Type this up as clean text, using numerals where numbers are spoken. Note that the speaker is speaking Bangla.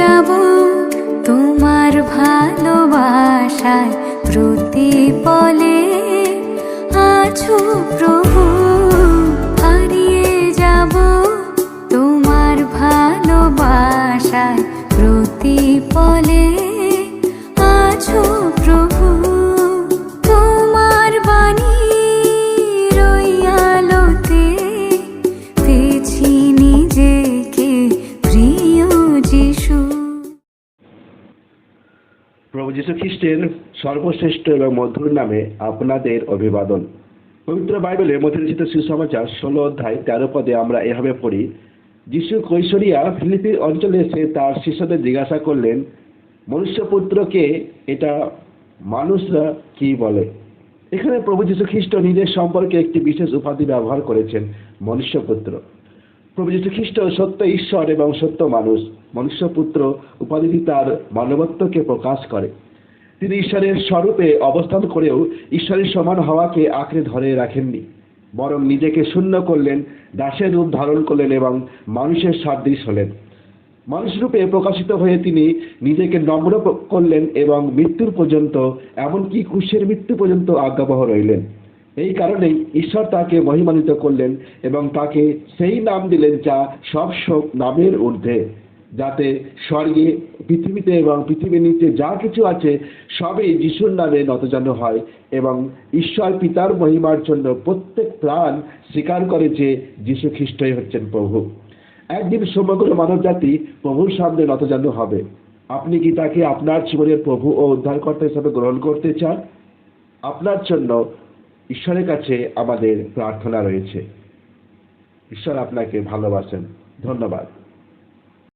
যাব তোমার ভালোবাসায় প্রতিপলে আছো প্রভু। হারিয়ে যাব তোমার ভালোবাসায় প্রতিপলে আছো প্রভু। তোমার বাণীর ওই আলোতে পেয়েছি নিজেকে প্রিয় যিশু। প্রভু যীশু খ্রিস্টের সর্বশ্রেষ্ঠ এবং মধুর নামে আপনাদের অভিবাদন। পবিত্র বাইবেলে মথিলিখিত সুসমাচার 16 অধ্যায় 13 পদে আমরা এভাবে পড়ি, যিশু কৈশরিয়া ফিলিপির অঞ্চলে এসে তার শিষ্যদের জিজ্ঞাসা করলেন, মনুষ্যপুত্রকে এটা মানুষরা কি বলে? এখানে প্রভু যীশু খ্রিস্ট নিজের সম্পর্কে একটি বিশেষ উপাধি ব্যবহার করেছেন, মনুষ্যপুত্র। প্রভু যীশু খ্রিস্ট সত্য ঈশ্বর এবং সত্য মানুষ। মনুষ্যপুত্র উপাধিটি তার মানবত্বকে প্রকাশ করে। তিনি ঈশ্বরের স্বরূপে অবস্থান করেও ঈশ্বরের সমান হওয়াকে আঁকড়ে ধরে রাখেননি, বরং নিজেকে শূন্য করলেন, দাসের রূপ ধারণ করলেন এবং মানুষের সাদৃশ হলেন। মানুষ রূপে প্রকাশিত হয়ে তিনি নিজেকে নম্র করলেন এবং মৃত্যুর পর্যন্ত, এমনকি ক্রুশের মৃত্যু পর্যন্ত আজ্ঞাবহ রইলেন। এই কারণেই ঈশ্বর তাকে মহিমান্বিত করলেন এবং তাকে সেই নাম দিলেন যা সব নামের ঊর্ধ্বে, যাতে স্বর্গে, পৃথিবীতে এবং পৃথিবীর নিচে যা কিছু আছে সবই যিশুর নামে নতজানু হয় এবং ঈশ্বর পিতার মহিমার জন্য প্রত্যেক প্রাণ স্বীকার করে যে যীশু খ্রিস্টই হচ্ছেন প্রভু। একদিন সমগ্র মানবজাতি প্রভুর সামনে নতজানু হবে। আপনি কি তাকে আপনার জীবনের প্রভু ও উদ্ধারকর্তা হিসাবে গ্রহণ করতে চান? আপনার জন্য ঈশ্বরের কাছে আমাদের প্রার্থনা রয়েছে। ঈশ্বর আপনাকে ভালোবাসেন। ধন্যবাদ।